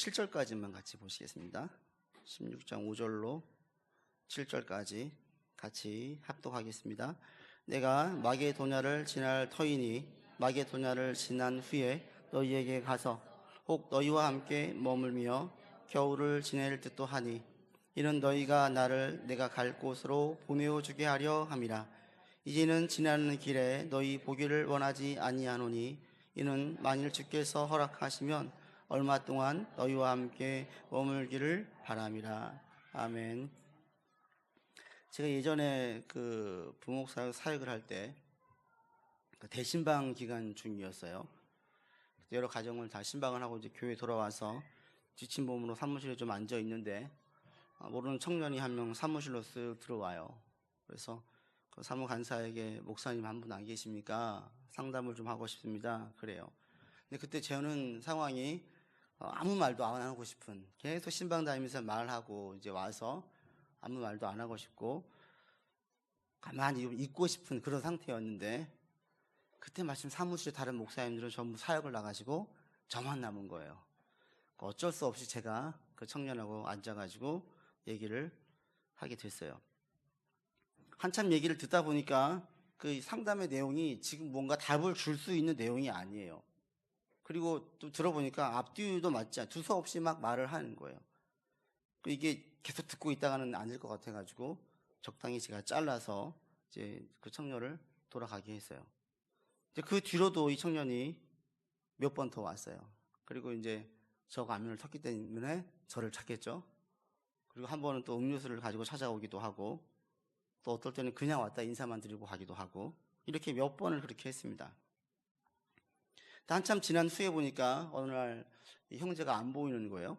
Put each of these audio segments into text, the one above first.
7절까지만 같이 보시겠습니다. 16장 5절로 7절까지 같이 합독하겠습니다. 내가 마게도냐를 지날 터이니 마게도냐를 지난 후에 너희에게 가서 혹 너희와 함께 머물며 겨울을 지낼 듯도 하니 이는 너희가 나를 내가 갈 곳으로 보내어 주게 하려 함이라. 이제는 지나는 길에 너희 보기를 원하지 아니하노니 이는 만일 주께서 허락하시면 얼마 동안 너희와 함께 머물기를 바람이라. 아멘. 제가 예전에 그 부목사 사역을 할 때 대신방 기간 중이었어요. 여러 가정을 다 신방을 하고 이제 교회 돌아와서 지친 몸으로 사무실에 좀 앉아 있는데 모르는 청년이 한 명 사무실로 쓱 들어와요. 그래서 그 사무간사에게 목사님 한 분 안 계십니까? 상담을 좀 하고 싶습니다. 그래요. 근데 그때 저는 상황이 아무 말도 안 하고 싶은, 계속 신방 다니면서 말하고 이제 와서 아무 말도 안 하고 싶고 가만히 있고 싶은 그런 상태였는데, 그때 마침 사무실에 다른 목사님들은 전부 사역을 나가시고 저만 남은 거예요. 어쩔 수 없이 제가 그 청년하고 앉아가지고 얘기를 하게 됐어요. 한참 얘기를 듣다 보니까 그 상담의 내용이 지금 뭔가 답을 줄 수 있는 내용이 아니에요. 그리고 또 들어보니까 앞뒤도 맞지 않아, 두서없이 막 말을 하는 거예요. 이게 계속 듣고 있다가는 안 될 것 같아가지고 적당히 제가 잘라서 이제 그 청년을 돌아가게 했어요. 이제 그 뒤로도 이 청년이 몇 번 더 왔어요. 그리고 이제 저 가면을 텄기 때문에 저를 찾겠죠. 그리고 한 번은 또 음료수를 가지고 찾아오기도 하고, 또 어떨 때는 그냥 왔다 인사만 드리고 가기도 하고, 이렇게 몇 번을 그렇게 했습니다. 한참 지난 후에 보니까 어느 날 이 형제가 안 보이는 거예요.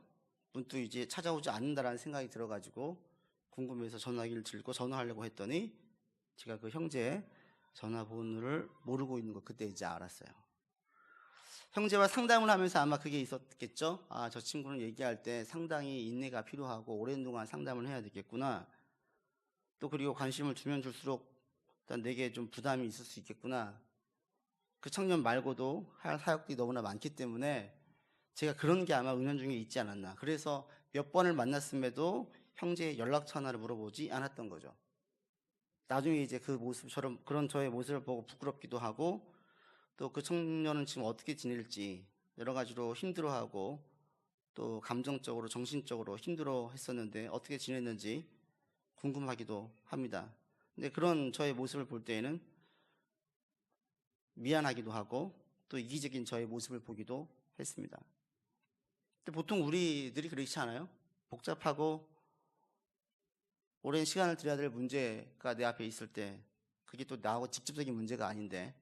문득 이제 찾아오지 않는다라는 생각이 들어가지고 궁금해서 전화기를 들고 전화하려고 했더니 제가 그 형제의 전화번호를 모르고 있는 거 그때 이제 알았어요. 형제와 상담을 하면서 아마 그게 있었겠죠. 저 친구는 얘기할 때 상당히 인내가 필요하고 오랜 동안 상담을 해야 되겠구나. 또 그리고 관심을 주면 줄수록 일단 내게 좀 부담이 있을 수 있겠구나. 그 청년 말고도 할 사역들이 너무나 많기 때문에 제가 그런 게 아마 은연중에 있지 않았나. 그래서 몇 번을 만났음에도 형제의 연락처 하나를 물어보지 않았던 거죠. 나중에 이제 그 모습처럼 그런 저의 모습을 보고 부끄럽기도 하고, 또 그 청년은 지금 어떻게 지낼지 여러 가지로 힘들어하고 또 감정적으로 정신적으로 힘들어 했었는데 어떻게 지냈는지 궁금하기도 합니다. 근데 그런 저의 모습을 볼 때에는 미안하기도 하고 또 이기적인 저의 모습을 보기도 했습니다. 근데 보통 우리들이 그렇지 않아요? 복잡하고 오랜 시간을 들여야 될 문제가 내 앞에 있을 때 그게 또 나하고 직접적인 문제가 아닌데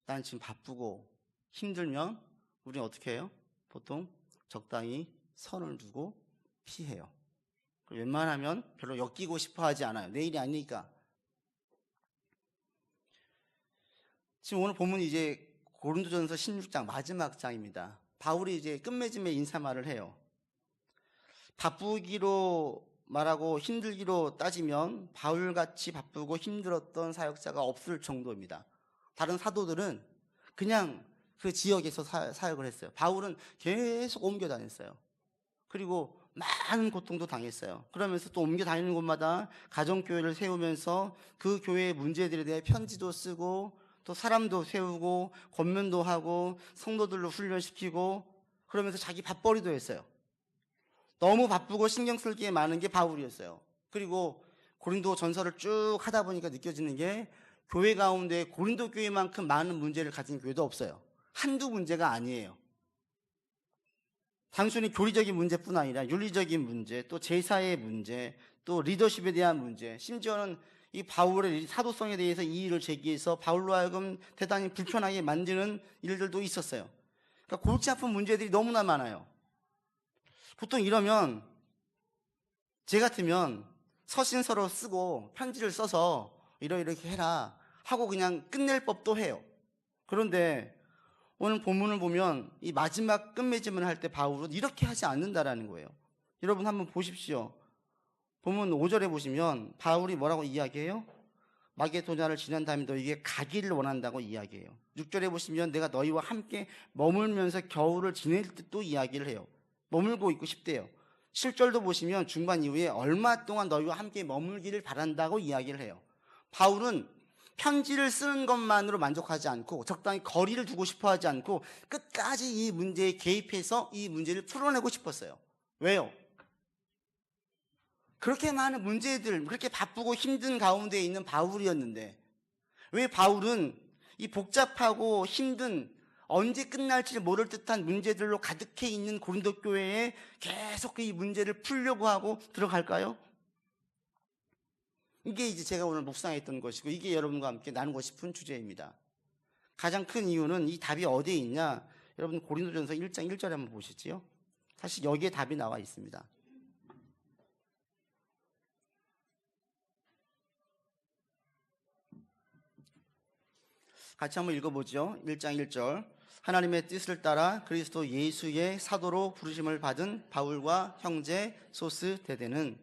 나는 지금 바쁘고 힘들면 우리는 어떻게 해요? 보통 적당히 선을 두고 피해요. 웬만하면 별로 엮이고 싶어 하지 않아요. 내 일이 아니니까. 지금 오늘 본문이 이제 고린도전서 16장 마지막 장입니다. 바울이 이제 끝맺음에 인사말을 해요. 바쁘기로 말하고 힘들기로 따지면 바울같이 바쁘고 힘들었던 사역자가 없을 정도입니다. 다른 사도들은 그냥 그 지역에서 사역을 했어요. 바울은 계속 옮겨 다녔어요. 그리고 많은 고통도 당했어요. 그러면서 또 옮겨 다니는 곳마다 가정교회를 세우면서 그 교회의 문제들에 대해 편지도 쓰고 또 사람도 세우고 권면도 하고 성도들로 훈련시키고 그러면서 자기 밥벌이도 했어요. 너무 바쁘고 신경 쓸 게 많은 게 바울이었어요. 그리고 고린도 전서를 쭉 하다 보니까 느껴지는 게 교회 가운데 고린도 교회만큼 많은 문제를 가진 교회도 없어요. 한두 문제가 아니에요. 단순히 교리적인 문제뿐 아니라 윤리적인 문제, 또 제사의 문제, 또 리더십에 대한 문제, 심지어는 이 바울의 사도성에 대해서 이의를 제기해서 바울로 하여금 대단히 불편하게 만드는 일들도 있었어요. 그러니까 골치 아픈 문제들이 너무나 많아요. 보통 이러면 제 같으면 서신서로 쓰고 편지를 써서 이렇게 해라 하고 그냥 끝낼 법도 해요. 그런데 오늘 본문을 보면 이 마지막 끝맺음을 할 때 바울은 이렇게 하지 않는다라는 거예요. 여러분 한번 보십시오. 본문 5절에 보시면 바울이 뭐라고 이야기해요? 마게도냐를 지난 다음에 너희에게 가기를 원한다고 이야기해요. 6절에 보시면 내가 너희와 함께 머물면서 겨울을 지낼 듯도 이야기를 해요. 머물고 있고 싶대요. 7절도 보시면 중반 이후에 얼마 동안 너희와 함께 머물기를 바란다고 이야기를 해요. 바울은 편지를 쓰는 것만으로 만족하지 않고 적당히 거리를 두고 싶어 하지 않고 끝까지 이 문제에 개입해서 이 문제를 풀어내고 싶었어요. 왜요? 그렇게 많은 문제들, 그렇게 바쁘고 힘든 가운데 있는 바울이었는데 왜 바울은 이 복잡하고 힘든 언제 끝날지 모를 듯한 문제들로 가득해 있는 고린도 교회에 계속 이 문제를 풀려고 하고 들어갈까요? 이게 이제 제가 오늘 묵상했던 것이고 이게 여러분과 함께 나누고 싶은 주제입니다. 가장 큰 이유는 이 답이 어디에 있냐? 여러분 고린도전서 1장 1절에 한번 보시지요. 사실 여기에 답이 나와 있습니다. 같이 한번 읽어보죠. 1장 1절. 하나님의 뜻을 따라 그리스도 예수의 사도로 부르심을 받은 바울과 형제 소스데데는,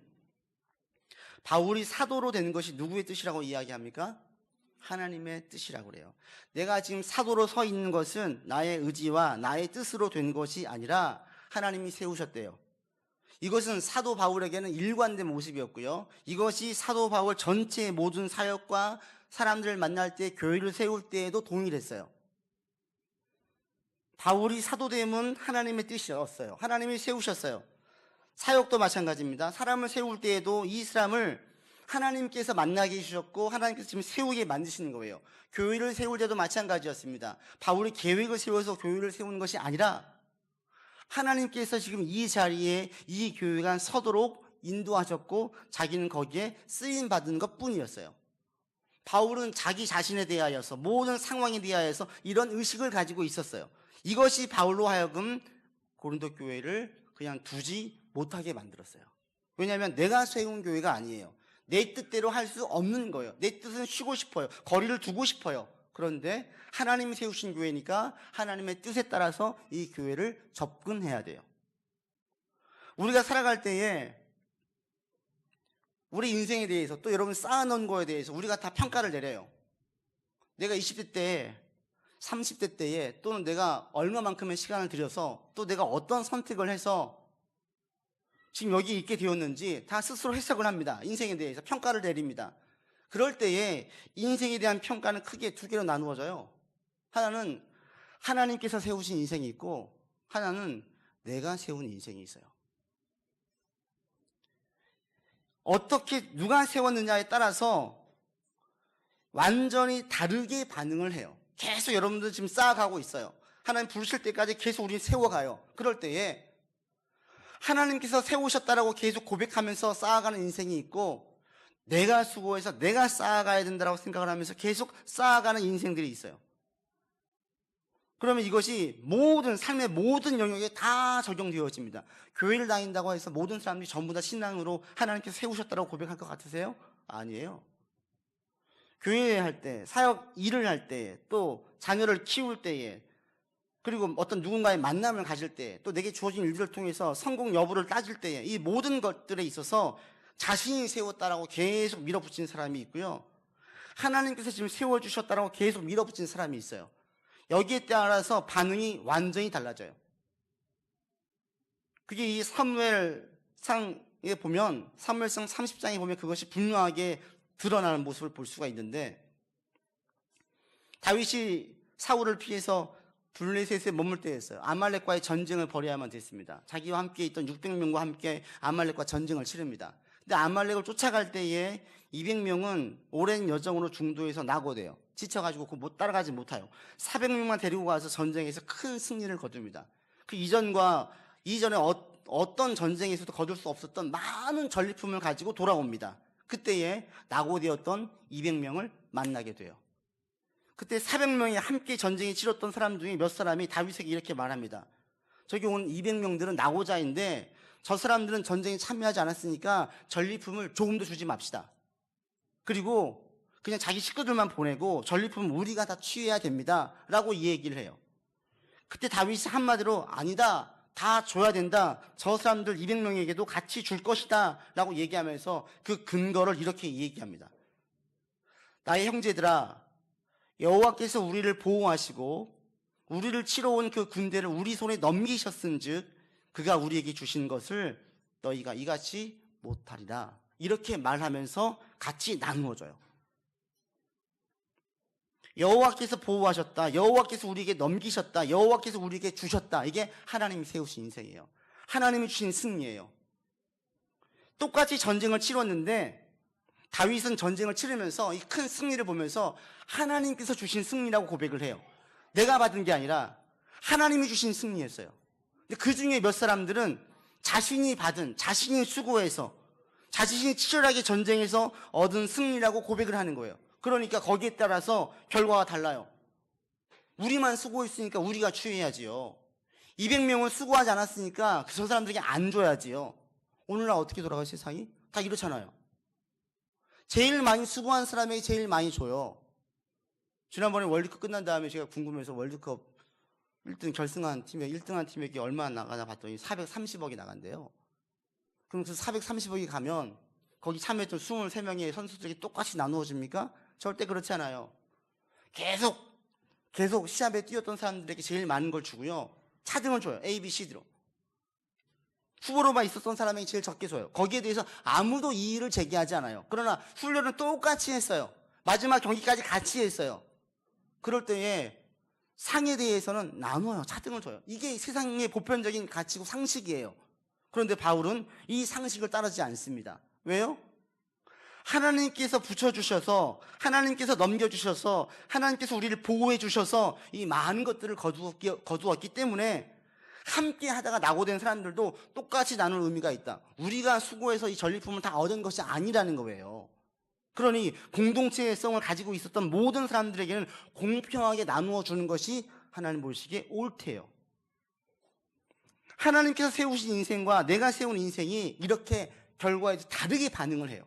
바울이 사도로 된 것이 누구의 뜻이라고 이야기합니까? 하나님의 뜻이라고 그래요. 내가 지금 사도로 서 있는 것은 나의 의지와 나의 뜻으로 된 것이 아니라 하나님이 세우셨대요. 이것은 사도 바울에게는 일관된 모습이었고요. 이것이 사도 바울 전체의 모든 사역과 사람들을 만날 때, 교회를 세울 때에도 동일했어요. 바울이 사도됨은 하나님의 뜻이었어요. 하나님이 세우셨어요. 사역도 마찬가지입니다. 사람을 세울 때에도 이 사람을 하나님께서 만나게 해주셨고 하나님께서 지금 세우게 만드시는 거예요. 교회를 세울 때도 마찬가지였습니다. 바울이 계획을 세워서 교회를 세우는 것이 아니라 하나님께서 지금 이 자리에 이 교회가 서도록 인도하셨고 자기는 거기에 쓰임받은 것 뿐이었어요. 바울은 자기 자신에 대하여서, 모든 상황에 대하여서 이런 의식을 가지고 있었어요. 이것이 바울로 하여금 고린도 교회를 그냥 두지 못하게 만들었어요. 왜냐하면 내가 세운 교회가 아니에요. 내 뜻대로 할 수 없는 거예요. 내 뜻은 쉬고 싶어요. 거리를 두고 싶어요. 그런데 하나님이 세우신 교회니까 하나님의 뜻에 따라서 이 교회를 접근해야 돼요. 우리가 살아갈 때에 우리 인생에 대해서, 또 여러분 쌓아놓은 거에 대해서 우리가 다 평가를 내려요. 내가 20대 때, 30대 때에, 또는 내가 얼마만큼의 시간을 들여서 또 내가 어떤 선택을 해서 지금 여기 있게 되었는지 다 스스로 해석을 합니다. 인생에 대해서 평가를 내립니다. 그럴 때에 인생에 대한 평가는 크게 두 개로 나누어져요. 하나는 하나님께서 세우신 인생이 있고 하나는 내가 세운 인생이 있어요. 어떻게 누가 세웠느냐에 따라서 완전히 다르게 반응을 해요. 계속 여러분들 지금 쌓아가고 있어요. 하나님 부르실 때까지 계속 우리 세워가요. 그럴 때에 하나님께서 세우셨다라고 계속 고백하면서 쌓아가는 인생이 있고, 내가 수고해서 내가 쌓아가야 된다고 생각을 하면서 계속 쌓아가는 인생들이 있어요. 그러면 이것이 모든 삶의 모든 영역에 다 적용되어집니다. 교회를 다닌다고 해서 모든 사람들이 전부 다 신앙으로 하나님께서 세우셨다고 고백할 것 같으세요? 아니에요. 교회 할 때, 사역 일을 할 때, 또 자녀를 키울 때에, 그리고 어떤 누군가의 만남을 가질 때, 또 내게 주어진 일들을 통해서 성공 여부를 따질 때에, 이 모든 것들에 있어서 자신이 세웠다라고 계속 밀어붙인 사람이 있고요. 하나님께서 지금 세워주셨다라고 계속 밀어붙인 사람이 있어요. 여기에 따라서 반응이 완전히 달라져요. 그게 이 사무엘상에 보면, 사무엘상 30장에 보면 그것이 분명하게 드러나는 모습을 볼 수가 있는데, 다윗이 사울을 피해서 블레셋에 머물 때였어요. 아말렉과의 전쟁을 벌여야만 됐습니다. 자기와 함께 있던 600명과 함께 아말렉과 전쟁을 치릅니다. 근데 아말렉을 쫓아갈 때에 200명은 오랜 여정으로 중도에서 낙오돼요. 지쳐가지고 못 따라가지 못해요. 400명만 데리고 가서 전쟁에서 큰 승리를 거둡니다. 그 이전에 어떤 전쟁에서도 거둘 수 없었던 많은 전리품을 가지고 돌아옵니다. 그때에 낙오되었던 200명을 만나게 돼요. 그때 400명이 함께 전쟁에 치렀던 사람 중에 몇 사람이 다윗에게 이렇게 말합니다. 저기 온 200명들은 낙오자인데 저 사람들은 전쟁에 참여하지 않았으니까 전리품을 조금 더 주지 맙시다. 그리고 그냥 자기 식구들만 보내고 전리품은 우리가 다 취해야 됩니다 라고 이 얘기를 해요. 그때 다윗이 한마디로 아니다, 다 줘야 된다, 저 사람들 200명에게도 같이 줄 것이다 라고 얘기하면서 그 근거를 이렇게 얘기합니다. 나의 형제들아, 여호와께서 우리를 보호하시고 우리를 치러 온 그 군대를 우리 손에 넘기셨은즉 그가 우리에게 주신 것을 너희가 이같이 못하리라. 이렇게 말하면서 같이 나누어줘요. 여호와께서 보호하셨다. 여호와께서 우리에게 넘기셨다. 여호와께서 우리에게 주셨다. 이게 하나님이 세우신 인생이에요. 하나님이 주신 승리예요. 똑같이 전쟁을 치렀는데 다윗은 전쟁을 치르면서 이 큰 승리를 보면서 하나님께서 주신 승리라고 고백을 해요. 내가 받은 게 아니라 하나님이 주신 승리였어요. 근데 그 중에 몇 사람들은 자신이 받은, 자신이 수고해서, 자신이 치열하게 전쟁에서 얻은 승리라고 고백을 하는 거예요. 그러니까 거기에 따라서 결과가 달라요. 우리만 수고했으니까 우리가 취해야지요. 200명은 수고하지 않았으니까 저 사람들에게 안 줘야지요. 오늘날 어떻게 돌아가요, 세상이? 다 이렇잖아요. 제일 많이 수고한 사람에게 제일 많이 줘요. 지난번에 월드컵 끝난 다음에 제가 궁금해서 월드컵 1등 결승한 팀에 1등한 팀에게 얼마나 나가나 봤더니 430억이 나간대요. 그럼 그 430억이 가면 거기 참여했던 23명의 선수들에게 똑같이 나누어 줍니까? 절대 그렇지 않아요. 계속 시합에 뛰었던 사람들에게 제일 많은 걸 주고요. 차등을 줘요. A, B, C로. 후보로만 있었던 사람에게 제일 적게 줘요. 거기에 대해서 아무도 이의를 제기하지 않아요. 그러나 훈련은 똑같이 했어요. 마지막 경기까지 같이 했어요. 그럴 때에 상에 대해서는 나눠요. 차등을 줘요. 이게 세상의 보편적인 가치고 상식이에요. 그런데 바울은 이 상식을 따르지 않습니다. 왜요? 하나님께서 붙여주셔서, 하나님께서 넘겨주셔서, 하나님께서 우리를 보호해주셔서 이 많은 것들을 거두었기 때문에 함께 하다가 낙오된 사람들도 똑같이 나눌 의미가 있다. 우리가 수고해서 이 전리품을 다 얻은 것이 아니라는 거예요. 그러니 공동체의 성을 가지고 있었던 모든 사람들에게는 공평하게 나누어 주는 것이 하나님 보시기에 옳대요. 하나님께서 세우신 인생과 내가 세운 인생이 이렇게 결과에 다르게 반응을 해요.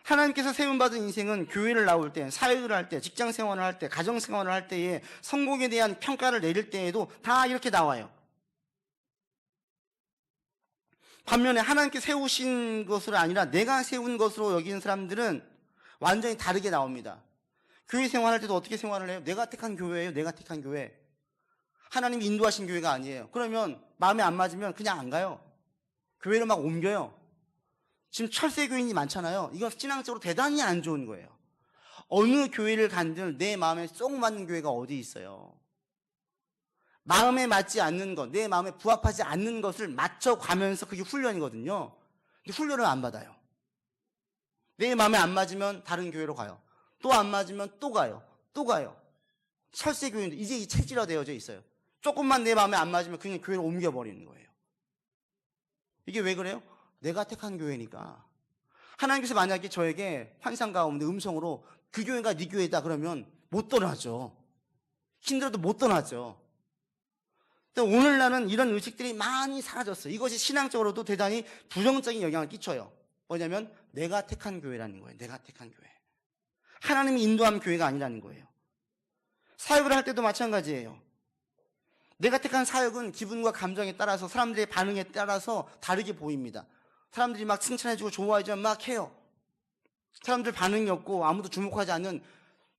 하나님께서 세움받은 인생은 교회를 나올 때, 사회를 할 때, 직장 생활을 할 때, 가정 생활을 할 때에 성공에 대한 평가를 내릴 때에도 다 이렇게 나와요. 반면에 하나님께 세우신 것으로 아니라 내가 세운 것으로 여기는 사람들은 완전히 다르게 나옵니다. 교회 생활할 때도 어떻게 생활을 해요? 내가 택한 교회예요. 내가 택한 교회. 하나님이 인도하신 교회가 아니에요. 그러면 마음에 안 맞으면 그냥 안 가요. 교회를 막 옮겨요. 지금 철새교인이 많잖아요. 이건 신앙적으로 대단히 안 좋은 거예요. 어느 교회를 간들 내 마음에 쏙 맞는 교회가 어디 있어요. 마음에 맞지 않는 것, 내 마음에 부합하지 않는 것을 맞춰가면서 그게 훈련이거든요. 근데 훈련을 안 받아요. 내 마음에 안 맞으면 다른 교회로 가요. 또 안 맞으면 또 가요. 또 가요. 철새교인도 이제 이 체질화되어져 있어요. 조금만 내 마음에 안 맞으면 그냥 교회로 옮겨버리는 거예요. 이게 왜 그래요? 내가 택한 교회니까. 하나님께서 만약에 저에게 환상 가운데 음성으로 그 교회가 네 교회다 그러면 못 떠나죠. 힘들어도 못 떠나죠. 오늘날은 이런 의식들이 많이 사라졌어요. 이것이 신앙적으로도 대단히 부정적인 영향을 끼쳐요. 뭐냐면 내가 택한 교회라는 거예요. 내가 택한 교회. 하나님이 인도한 교회가 아니라는 거예요. 사역을 할 때도 마찬가지예요. 내가 택한 사역은 기분과 감정에 따라서 사람들의 반응에 따라서 다르게 보입니다. 사람들이 막 칭찬해주고 좋아해주면 막 해요. 사람들 반응이 없고 아무도 주목하지 않는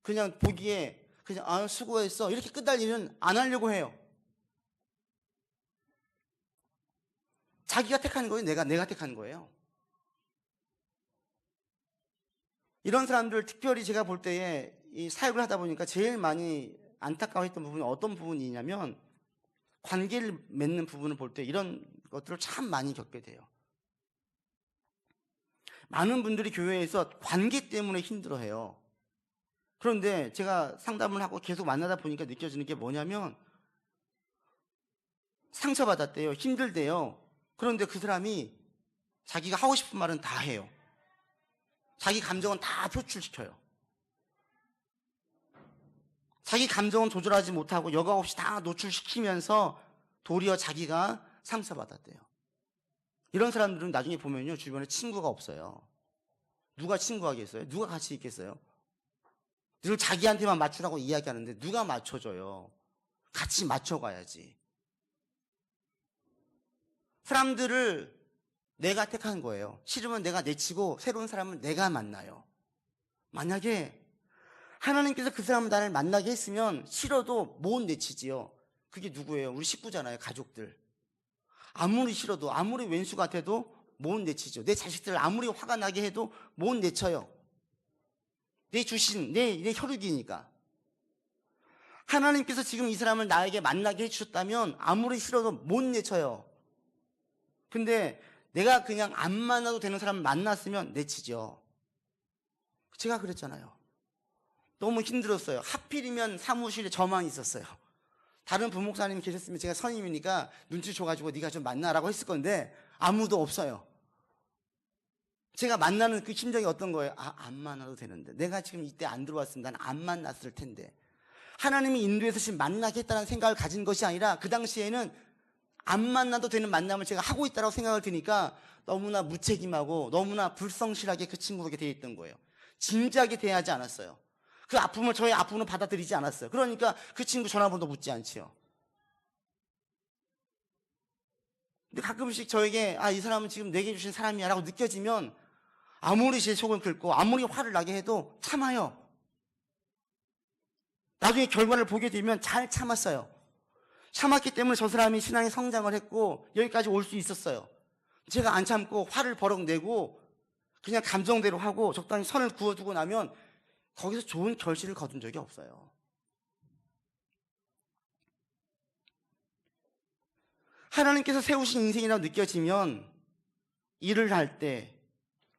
그냥 보기에 그냥 수고했어 이렇게 끝날 일은 안 하려고 해요. 자기가 택한 거예요. 내가 택한 거예요. 이런 사람들 특별히 제가 볼 때에 이 사역을 하다 보니까 제일 많이 안타까워했던 부분이 어떤 부분이냐면 관계를 맺는 부분을 볼 때 이런 것들을 참 많이 겪게 돼요. 많은 분들이 교회에서 관계 때문에 힘들어해요. 그런데 제가 상담을 하고 계속 만나다 보니까 느껴지는 게 뭐냐면 상처받았대요. 힘들대요. 그런데 그 사람이 자기가 하고 싶은 말은 다 해요. 자기 감정은 다 표출시켜요. 자기 감정은 조절하지 못하고 여과 없이 다 노출시키면서 도리어 자기가 상처받았대요. 이런 사람들은 나중에 보면요, 주변에 친구가 없어요. 누가 친구하겠어요? 누가 같이 있겠어요? 늘 자기한테만 맞추라고 이야기하는데 누가 맞춰줘요? 같이 맞춰가야지. 사람들을 내가 택한 거예요. 싫으면 내가 내치고 새로운 사람을 내가 만나요. 만약에 하나님께서 그 사람을 나를 만나게 했으면 싫어도 못 내치지요. 그게 누구예요? 우리 식구잖아요. 가족들. 아무리 싫어도, 아무리 왼수 같아도 못 내치죠. 내 자식들 아무리 화가 나게 해도 못 내쳐요. 내 주신, 내 혈육이니까. 하나님께서 지금 이 사람을 나에게 만나게 해주셨다면 아무리 싫어도 못 내쳐요. 근데 내가 그냥 안 만나도 되는 사람을 만났으면 내치죠. 제가 그랬잖아요. 너무 힘들었어요. 하필이면 사무실에 저만 있었어요. 다른 부목사님 계셨으면 제가 선임이니까 눈치 줘가지고 네가 좀 만나라고 했을 건데 아무도 없어요. 제가 만나는 그 심정이 어떤 거예요? 안 만나도 되는데. 내가 지금 이때 안 들어왔으면 난 안 만났을 텐데. 하나님이 인도해서 지금 만나겠다는 생각을 가진 것이 아니라 그 당시에는 안 만나도 되는 만남을 제가 하고 있다고 생각을 드니까 너무나 무책임하고 너무나 불성실하게 그 친구에게 대해 있던 거예요. 진지하게 대하지 않았어요. 그 아픔을 저의 아픔으로 받아들이지 않았어요. 그러니까 그 친구 전화번호도 묻지 않지요. 근데 가끔씩 저에게 이 사람은 지금 내게 주신 사람이야 라고 느껴지면 아무리 제 속을 긁고 아무리 화를 나게 해도 참아요. 나중에 결과를 보게 되면 잘 참았어요. 참았기 때문에 저 사람이 신앙의 성장을 했고 여기까지 올 수 있었어요. 제가 안 참고 화를 버럭 내고 그냥 감정대로 하고 적당히 선을 그어두고 나면 거기서 좋은 결실을 거둔 적이 없어요. 하나님께서 세우신 인생이라고 느껴지면 일을 할 때,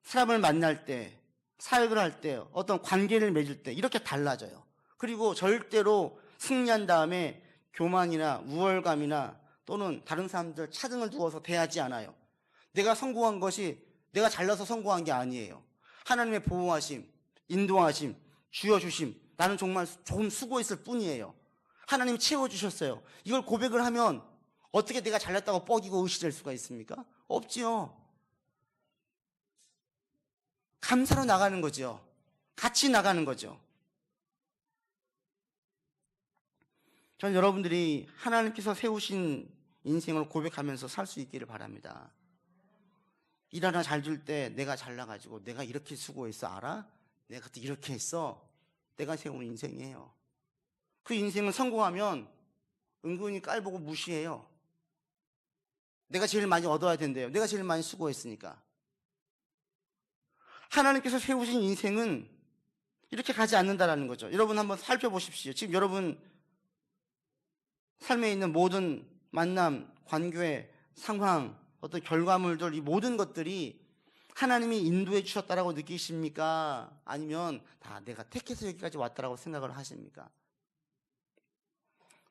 사람을 만날 때, 사역을 할 때, 어떤 관계를 맺을 때 이렇게 달라져요. 그리고 절대로 승리한 다음에 교만이나 우월감이나 또는 다른 사람들 차등을 두어서 대하지 않아요. 내가 성공한 것이 내가 잘나서 성공한 게 아니에요. 하나님의 보호하심, 인도하심, 주어주심, 나는 정말 조금 수고했을 뿐이에요. 하나님이 채워주셨어요. 이걸 고백을 하면 어떻게 내가 잘났다고 뻐기고 의시될 수가 있습니까? 없지요. 감사로 나가는 거죠. 같이 나가는 거죠. 전 여러분들이 하나님께서 세우신 인생을 고백하면서 살 수 있기를 바랍니다. 일 하나 잘 줄 때 내가 잘나가지고 내가 이렇게 수고했어 알아? 내가 그때 이렇게 했어. 내가 세운 인생이에요. 그 인생을 성공하면 은근히 깔보고 무시해요. 내가 제일 많이 얻어야 된대요. 내가 제일 많이 수고했으니까. 하나님께서 세우신 인생은 이렇게 가지 않는다라는 거죠. 여러분 한번 살펴보십시오. 지금 여러분 삶에 있는 모든 만남, 관계, 상황, 어떤 결과물들, 이 모든 것들이 하나님이 인도해 주셨다라고 느끼십니까? 아니면 다 내가 택해서 여기까지 왔다라고 생각을 하십니까?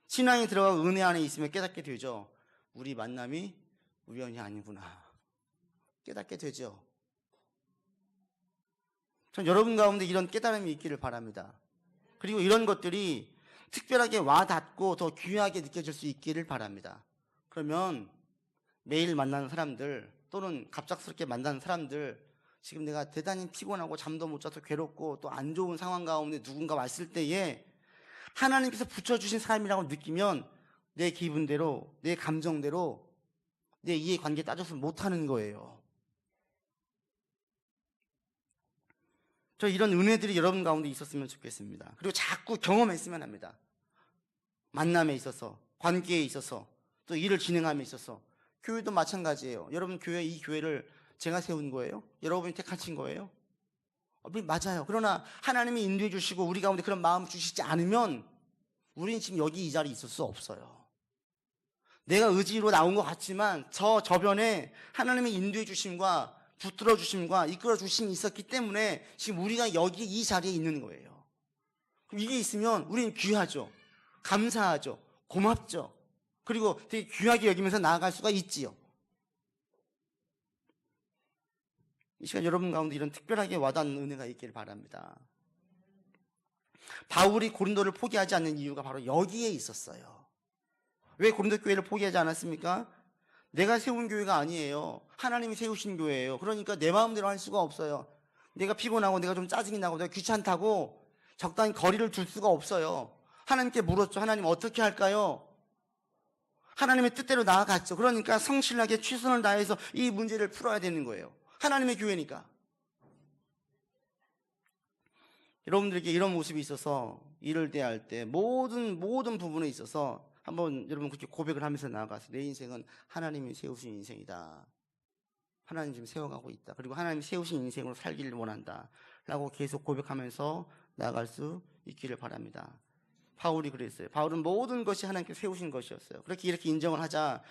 신앙이 들어가 은혜 안에 있으면 깨닫게 되죠. 우리 만남이 우연이 아니구나. 깨닫게 되죠. 전 여러분 가운데 이런 깨달음이 있기를 바랍니다. 그리고 이런 것들이 특별하게 와닿고 더 귀하게 느껴질 수 있기를 바랍니다. 그러면 매일 만나는 사람들 또는 갑작스럽게 만나는 사람들, 지금 내가 대단히 피곤하고 잠도 못 자서 괴롭고 또 안 좋은 상황 가운데 누군가 왔을 때에 하나님께서 붙여주신 사람이라고 느끼면 내 기분대로, 내 감정대로, 내 이해관계 따져서 못하는 거예요. 저 이런 은혜들이 여러분 가운데 있었으면 좋겠습니다. 그리고 자꾸 경험했으면 합니다. 만남에 있어서, 관계에 있어서, 또 일을 진행함에 있어서. 교회도 마찬가지예요. 여러분 이 교회를 제가 세운 거예요? 여러분이 택하신 거예요? 맞아요. 그러나 하나님이 인도해 주시고 우리 가운데 그런 마음 주시지 않으면 우리는 지금 여기 이 자리에 있을 수 없어요. 내가 의지로 나온 것 같지만 저변에 하나님의 인도해 주심과 붙들어 주심과 이끌어 주심이 있었기 때문에 지금 우리가 여기 이 자리에 있는 거예요. 이게 있으면 우리는 귀하죠. 감사하죠. 고맙죠. 그리고 되게 귀하게 여기면서 나아갈 수가 있지요. 이 시간 여러분 가운데 이런 특별하게 와닿는 은혜가 있기를 바랍니다. 바울이 고린도를 포기하지 않는 이유가 바로 여기에 있었어요. 왜 고린도 교회를 포기하지 않았습니까? 내가 세운 교회가 아니에요. 하나님이 세우신 교회예요. 그러니까 내 마음대로 할 수가 없어요. 내가 피곤하고 내가 좀 짜증이 나고 내가 귀찮다고 적당히 거리를 둘 수가 없어요. 하나님께 물었죠. 하나님 어떻게 할까요? 하나님의 뜻대로 나아갔죠. 그러니까 성실하게 최선을 다해서 이 문제를 풀어야 되는 거예요. 하나님의 교회니까. 여러분들에게 이런 모습이 있어서 일을 대할 때 모든 부분에 있어서 한번 여러분 그렇게 고백을 하면서 나아가서 내 인생은 하나님이 세우신 인생이다. 하나님 지금 세워가고 있다. 그리고 하나님 세우신 인생으로 살기를 원한다. 라고 계속 고백하면서 나아갈 수 있기를 바랍니다. 바울이 그랬어요. 바울은 모든 것이 하나님께서 세우신 것이었어요. 그렇게 이렇게 인정을 하자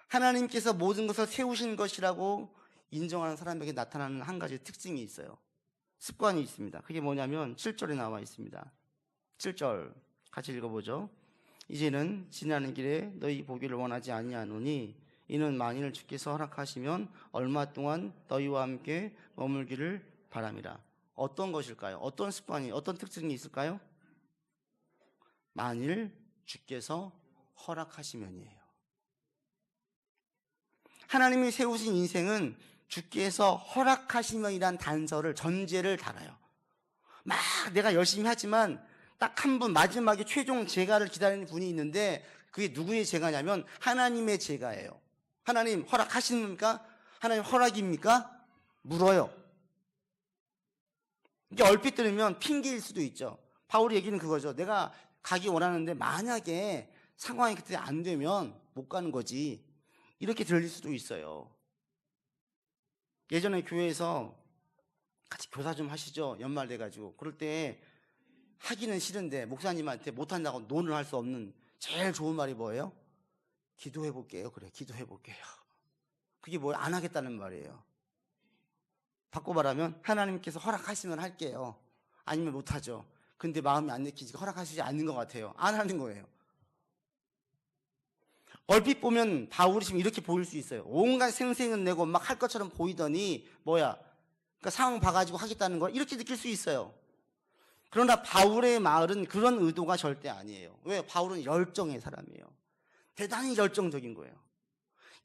하나님께서 모든 것을 세우신 것이라고 인정하는 사람에게 나타나는 한 가지 특징이 있어요. 습관이 있습니다. 그게 뭐냐면 7절에 나와 있습니다. 7절 같이 읽어보죠. 이제는 지나는 길에 너희 보기를 원하지 아니하노니 이는 만일 주께서 허락하시면 얼마 동안 너희와 함께 머물기를 바람이라. 어떤 것일까요? 어떤 습관이, 어떤 특징이 있을까요? 만일 주께서 허락하시면이에요. 하나님이 세우신 인생은 주께서 허락하시면이란 단서를, 전제를 달아요. 막 내가 열심히 하지만 딱 한 분, 마지막에 최종 제가를 기다리는 분이 있는데 그게 누구의 제가냐면 하나님의 제가예요. 하나님 허락하십니까? 하나님 허락입니까? 물어요. 이게 얼핏 들으면 핑계일 수도 있죠. 바울의 얘기는 그거죠. 내가 가기 원하는데 만약에 상황이 그때 안 되면 못 가는 거지. 이렇게 들릴 수도 있어요. 예전에 교회에서 같이 교사 좀 하시죠. 연말 돼가지고. 그럴 때 하기는 싫은데 목사님한테 못한다고 논을 할 수 없는 제일 좋은 말이 뭐예요? 기도해 볼게요. 그래, 기도해 볼게요. 그게 뭘 안 하겠다는 말이에요. 바꿔 말하면 하나님께서 허락하시면 할게요. 아니면 못하죠. 근데 마음이 안 내키지 허락하시지 않는 것 같아요. 안 하는 거예요. 얼핏 보면 바울이 지금 이렇게 보일 수 있어요. 온갖 생생은 내고 막 할 것처럼 보이더니 뭐야? 그러니까 상황 봐가지고 하겠다는 거 이렇게 느낄 수 있어요. 그러나 바울의 말은 그런 의도가 절대 아니에요. 왜? 바울은 열정의 사람이에요. 대단히 열정적인 거예요.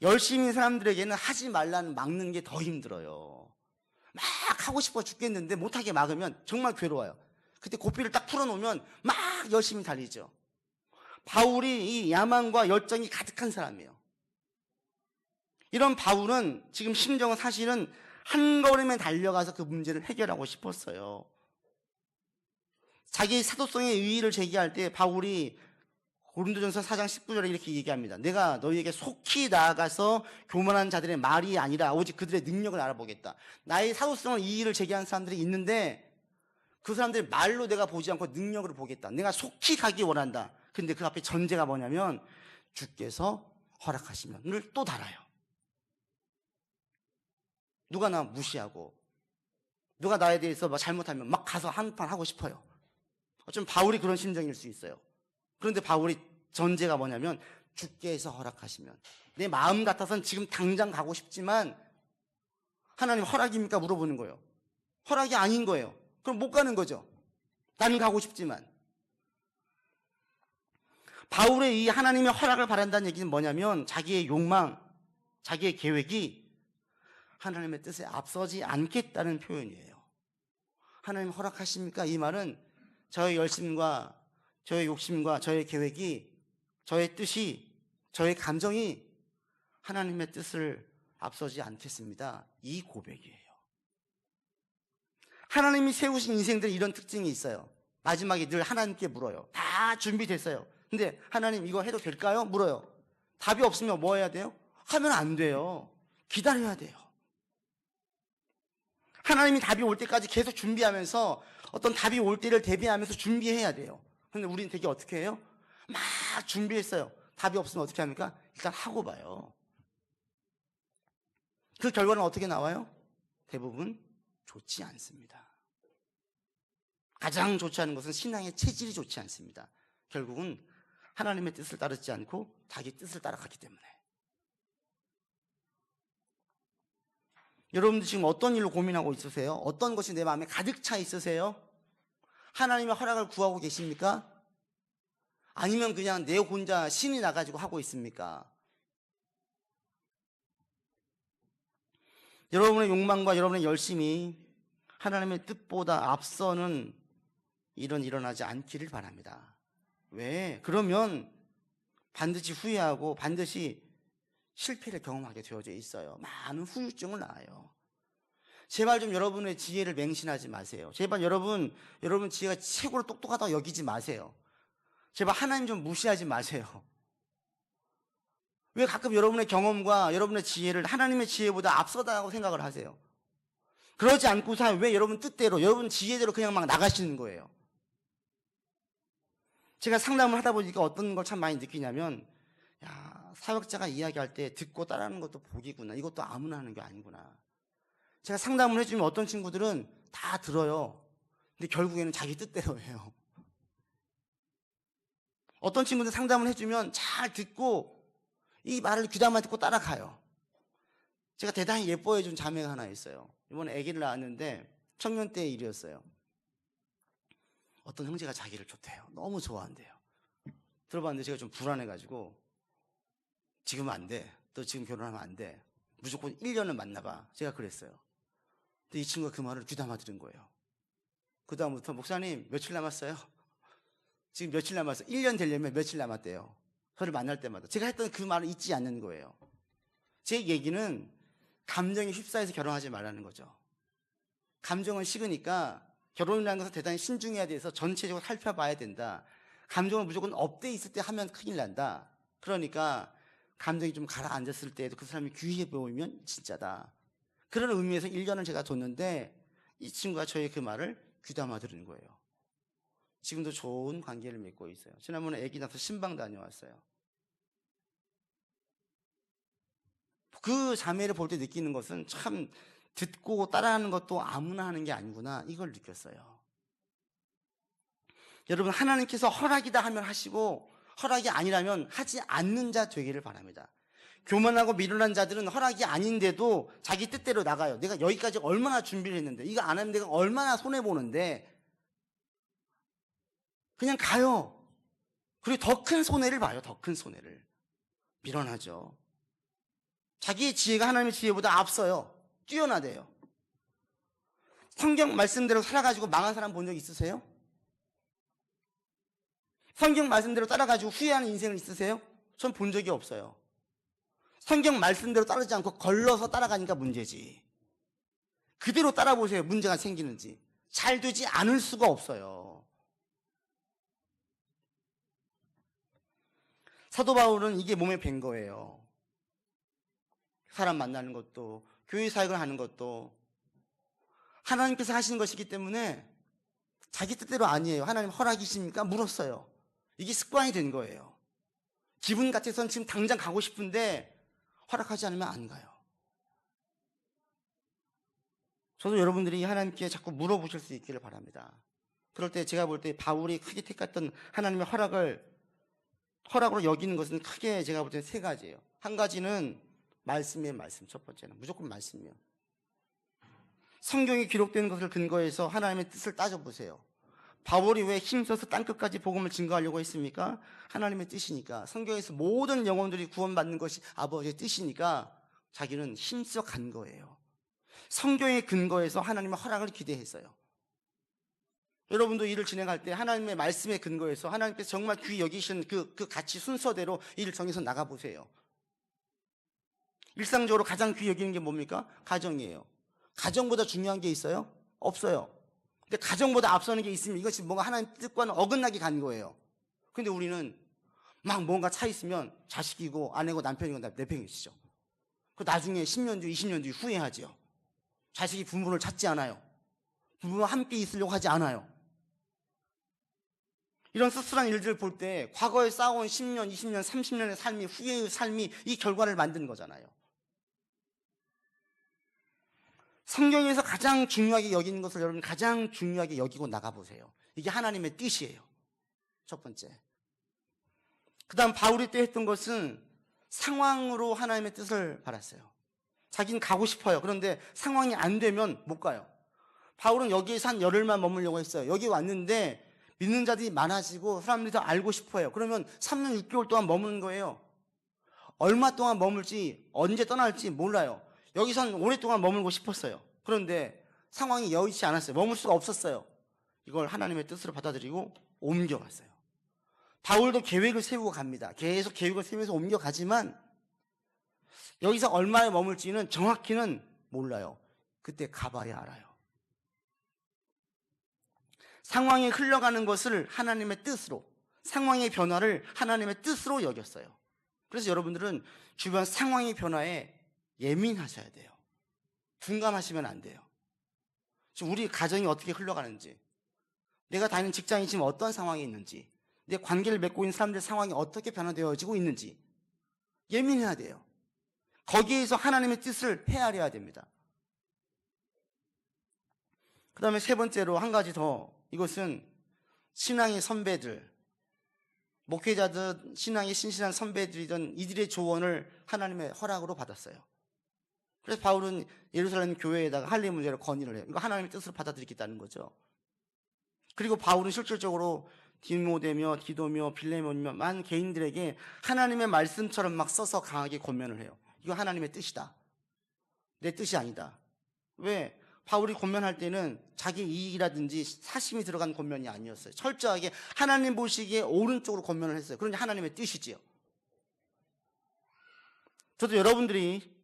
열심인 사람들에게는 하지 말라는 막는 게 더 힘들어요. 막 하고 싶어 죽겠는데 못하게 막으면 정말 괴로워요. 그때 고삐를 딱 풀어놓으면 막 열심히 달리죠. 바울이 이 야망과 열정이 가득한 사람이에요. 이런 바울은 지금 심정은 사실은 한 걸음에 달려가서 그 문제를 해결하고 싶었어요. 자기 사도성의 의의를 제기할 때 바울이 고린도전서 4장 19절에 이렇게 얘기합니다. 내가 너희에게 속히 나아가서 교만한 자들의 말이 아니라 오직 그들의 능력을 알아보겠다. 나의 사도성을 이의를 제기하는 사람들이 있는데 그 사람들의 말로 내가 보지 않고 능력으로 보겠다. 내가 속히 가기 원한다. 근데 그 앞에 전제가 뭐냐면 주께서 허락하시면을 또 달아요. 누가 나 무시하고 누가 나에 대해서 막 잘못하면 막 가서 한판 하고 싶어요. 좀 바울이 그런 심정일 수 있어요. 그런데 바울이 전제가 뭐냐면 주께서 허락하시면. 내 마음 같아서는 지금 당장 가고 싶지만 하나님 허락입니까? 물어보는 거예요. 허락이 아닌 거예요. 그럼 못 가는 거죠. 나는 가고 싶지만. 바울의 이 하나님의 허락을 바란다는 얘기는 뭐냐면 자기의 욕망, 자기의 계획이 하나님의 뜻에 앞서지 않겠다는 표현이에요. 하나님 허락하십니까? 이 말은 저의 열심과 저의 욕심과 저의 계획이, 저의 뜻이, 저의 감정이 하나님의 뜻을 앞서지 않겠습니다. 이 고백이에요. 하나님이 세우신 인생들이 이런 특징이 있어요. 마지막에 늘 하나님께 물어요. 다 준비됐어요. 근데 하나님 이거 해도 될까요? 물어요. 답이 없으면 뭐 해야 돼요? 하면 안 돼요. 기다려야 돼요. 하나님이 답이 올 때까지 계속 준비하면서 어떤 답이 올 때를 대비하면서 준비해야 돼요. 근데 우리는 되게 어떻게 해요? 막 준비했어요. 답이 없으면 어떻게 합니까? 일단 하고 봐요. 그 결과는 어떻게 나와요? 대부분 좋지 않습니다. 가장 좋지 않은 것은 신앙의 체질이 좋지 않습니다. 결국은 하나님의 뜻을 따르지 않고 자기 뜻을 따라가기 때문에. 여러분들 지금 어떤 일로 고민하고 있으세요? 어떤 것이 내 마음에 가득 차 있으세요? 하나님의 허락을 구하고 계십니까? 아니면 그냥 내 혼자 신이 나가지고 하고 있습니까? 여러분의 욕망과 여러분의 열심이 하나님의 뜻보다 앞서는 일은 일어나지 않기를 바랍니다. 왜? 그러면 반드시 후회하고 반드시 실패를 경험하게 되어져 있어요. 많은 후유증을 낳아요. 제발 좀 여러분의 지혜를 맹신하지 마세요. 제발 여러분 지혜가 최고로 똑똑하다고 여기지 마세요. 제발 하나님 좀 무시하지 마세요. 왜 가끔 여러분의 경험과 여러분의 지혜를 하나님의 지혜보다 앞서다고 생각을 하세요? 그러지 않고서 왜 여러분 뜻대로, 여러분 지혜대로 그냥 막 나가시는 거예요? 제가 상담을 하다 보니까 어떤 걸 참 많이 느끼냐면, 야, 사역자가 이야기할 때 듣고 따라하는 것도 복이구나. 이것도 아무나 하는 게 아니구나. 제가 상담을 해주면 어떤 친구들은 다 들어요. 근데 결국에는 자기 뜻대로 해요. 어떤 친구들 상담을 해주면 잘 듣고 이 말을 귀담아 듣고 따라가요. 제가 대단히 예뻐해준 자매가 하나 있어요. 이번에 아기를 낳았는데 청년 때의 일이었어요. 어떤 형제가 자기를 좋대요. 너무 좋아한대요. 들어봤는데 제가 좀 불안해가지고 지금 안 돼. 너 지금 결혼하면 안 돼. 무조건 1년은 만나봐. 제가 그랬어요. 근데 이 친구가 그 말을 귀담아 들은 거예요. 그 다음부터 목사님 며칠 남았어요? 지금 며칠 남았어요? 1년 되려면 며칠 남았대요. 저를 만날 때마다. 제가 했던 그 말을 잊지 않는 거예요. 제 얘기는 감정에 휩싸여서 결혼하지 말라는 거죠. 감정은 식으니까 결혼이라는 것은 대단히 신중해야 돼서 전체적으로 살펴봐야 된다. 감정을 무조건 업돼 있을 때 하면 큰일 난다. 그러니까 감정이 좀 가라앉았을 때에도 그 사람이 귀해 보이면 진짜다. 그런 의미에서 1년을 제가 뒀는데 이 친구가 저의 그 말을 귀담아 들은 거예요. 지금도 좋은 관계를 맺고 있어요. 지난번에 아기 낳아서 신방 다녀왔어요. 그 자매를 볼 때 느끼는 것은 참 듣고 따라하는 것도 아무나 하는 게 아니구나, 이걸 느꼈어요. 여러분, 하나님께서 허락이다 하면 하시고 허락이 아니라면 하지 않는 자 되기를 바랍니다. 교만하고 미련한 자들은 허락이 아닌데도 자기 뜻대로 나가요. 내가 여기까지 얼마나 준비를 했는데, 이거 안 하면 내가 얼마나 손해보는데 그냥 가요. 그리고 더 큰 손해를 봐요. 더 큰 손해를. 미련하죠. 자기의 지혜가 하나님의 지혜보다 앞서요. 뛰어나대요. 성경 말씀대로 살아가지고 망한 사람 본 적 있으세요? 성경 말씀대로 따라가지고 후회하는 인생을 있으세요? 전 본 적이 없어요. 성경 말씀대로 따르지 않고 걸러서 따라가니까 문제지. 그대로 따라보세요. 문제가 생기는지. 잘 되지 않을 수가 없어요. 사도 바울은 이게 몸에 밴 거예요. 사람 만나는 것도, 교회 사역을 하는 것도 하나님께서 하시는 것이기 때문에 자기 뜻대로 아니에요. 하나님 허락이십니까? 물었어요. 이게 습관이 된 거예요. 기분 같아서는 지금 당장 가고 싶은데 허락하지 않으면 안 가요. 저도 여러분들이 하나님께 자꾸 물어보실 수 있기를 바랍니다. 그럴 때 제가 볼 때 바울이 크게 택했던 하나님의 허락으로 여기는 것은 크게 제가 볼 때 세 가지예요. 한 가지는 말씀이에요. 말씀. 첫 번째는 무조건 말씀이에요. 성경에 기록된 것을 근거해서 하나님의 뜻을 따져보세요. 바울이 왜 힘써서 땅끝까지 복음을 증거하려고 했습니까? 하나님의 뜻이니까. 성경에서 모든 영혼들이 구원받는 것이 아버지의 뜻이니까 자기는 힘써 간 거예요. 성경의 근거에서 하나님의 허락을 기대했어요. 여러분도 일을 진행할 때 하나님의 말씀에 근거해서 하나님께서 정말 귀히 여기시는 그 가치 순서대로 일을 정해서 나가보세요. 일상적으로 가장 귀히 여기는 게 뭡니까? 가정이에요. 가정보다 중요한 게 있어요? 없어요. 근데 가정보다 앞서는 게 있으면 이것이 뭔가 하나님 뜻과는 어긋나게 간 거예요. 근데 우리는 막 뭔가 차 있으면 자식이고 아내고 남편이고 내 편이시죠. 그 나중에 10년 뒤, 20년 뒤 후회하지요. 자식이 부모를 찾지 않아요. 부모와 함께 있으려고 하지 않아요. 이런 씁쓸한 일들을 볼 때 과거에 쌓아온 10년, 20년, 30년의 삶이, 후회의 삶이 이 결과를 만든 거잖아요. 성경에서 가장 중요하게 여기는 것을 여러분 가장 중요하게 여기고 나가보세요. 이게 하나님의 뜻이에요. 첫 번째. 그 다음 바울이 때 했던 것은 상황으로 하나님의 뜻을 받았어요. 자기는 가고 싶어요. 그런데 상황이 안 되면 못 가요. 바울은 여기에서 한 열흘만 머물려고 했어요. 여기 왔는데 믿는 자들이 많아지고 사람들이 더 알고 싶어요. 그러면 3년 6개월 동안 머무는 거예요. 얼마 동안 머물지 언제 떠날지 몰라요. 여기선 오랫동안 머물고 싶었어요. 그런데 상황이 여의치 않았어요. 머물 수가 없었어요. 이걸 하나님의 뜻으로 받아들이고 옮겨갔어요. 바울도 계획을 세우고 갑니다. 계속 계획을 세우면서 옮겨가지만 여기서 얼마에 머물지는 정확히는 몰라요. 그때 가봐야 알아요. 상황이 흘러가는 것을 하나님의 뜻으로, 상황의 변화를 하나님의 뜻으로 여겼어요. 그래서 여러분들은 주변 상황의 변화에 예민하셔야 돼요. 둔감하시면 안 돼요. 지금 우리 가정이 어떻게 흘러가는지, 내가 다니는 직장이 지금 어떤 상황이 있는지, 내 관계를 맺고 있는 사람들의 상황이 어떻게 변화되어지고 있는지 예민해야 돼요. 거기에서 하나님의 뜻을 헤아려야 됩니다. 그 다음에 세 번째로 한 가지 더, 이것은 신앙의 선배들, 목회자든 신앙의 신실한 선배들이든 이들의 조언을 하나님의 허락으로 받았어요. 그래서 바울은 예루살렘 교회에다가 할례 문제를 건의를 해요. 이거 하나님의 뜻으로 받아들이겠다는 거죠. 그리고 바울은 실질적으로 디모데며 디도며 빌레몬이며 많은 개인들에게 하나님의 말씀처럼 막 써서 강하게 권면을 해요. 이거 하나님의 뜻이다. 내 뜻이 아니다. 왜? 바울이 권면할 때는 자기 이익이라든지 사심이 들어간 권면이 아니었어요. 철저하게 하나님 보시기에 오른쪽으로 권면을 했어요. 그러니 하나님의 뜻이지요. 저도 여러분들이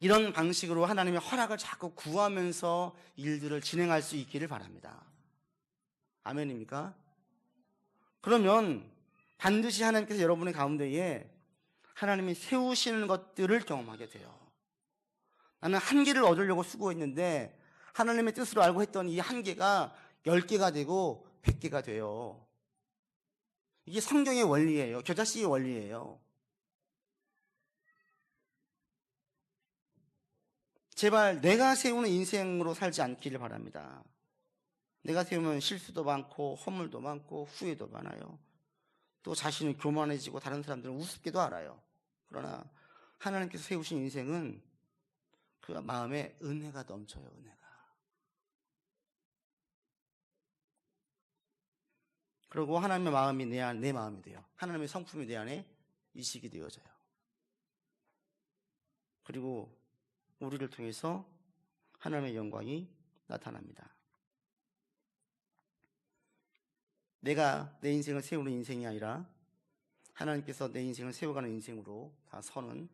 이런 방식으로 하나님의 허락을 자꾸 구하면서 일들을 진행할 수 있기를 바랍니다. 아멘입니까? 그러면 반드시 하나님께서 여러분의 가운데에 하나님이 세우시는 것들을 경험하게 돼요. 나는 한계를 얻으려고 수고했는데 하나님의 뜻으로 알고 했던 이 한계가 10개가 되고 100개가 돼요. 이게 성경의 원리예요. 겨자씨의 원리예요. 제발 내가 세우는 인생으로 살지 않기를 바랍니다. 내가 세우면 실수도 많고 허물도 많고 후회도 많아요. 또 자신은 교만해지고 다른 사람들은 우습게도 알아요. 그러나 하나님께서 세우신 인생은 그 마음에 은혜가 넘쳐요. 은혜가. 그리고 하나님의 마음이 내 마음이 돼요. 하나님의 성품이 내 안에 이식이 되어져요. 그리고 우리를 통해서 하나님의 영광이 나타납니다. 내가 내 인생을 세우는 인생이 아니라 하나님께서 내 인생을 세워가는 인생으로 다 서는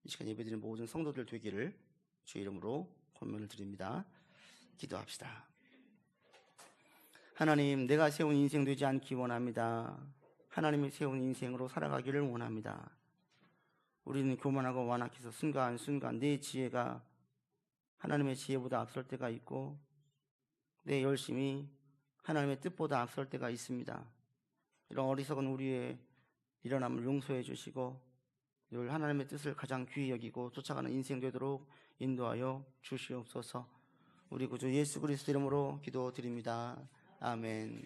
이 시간 예배드리는 모든 성도들 되기를 주의 이름으로 권면을 드립니다. 기도합시다. 하나님, 내가 세운 인생 되지 않기 원합니다. 하나님이 세운 인생으로 살아가기를 원합니다. 우리는 교만하고 완악해서 순간순간 내 지혜가 하나님의 지혜보다 앞설 때가 있고 내 열심이 하나님의 뜻보다 앞설 때가 있습니다. 이런 어리석은 우리의 일어남을 용서해 주시고 늘 하나님의 뜻을 가장 귀히 여기고 쫓아가는 인생 되도록 인도하여 주시옵소서. 우리 구주 예수 그리스도 이름으로 기도드립니다. 아멘.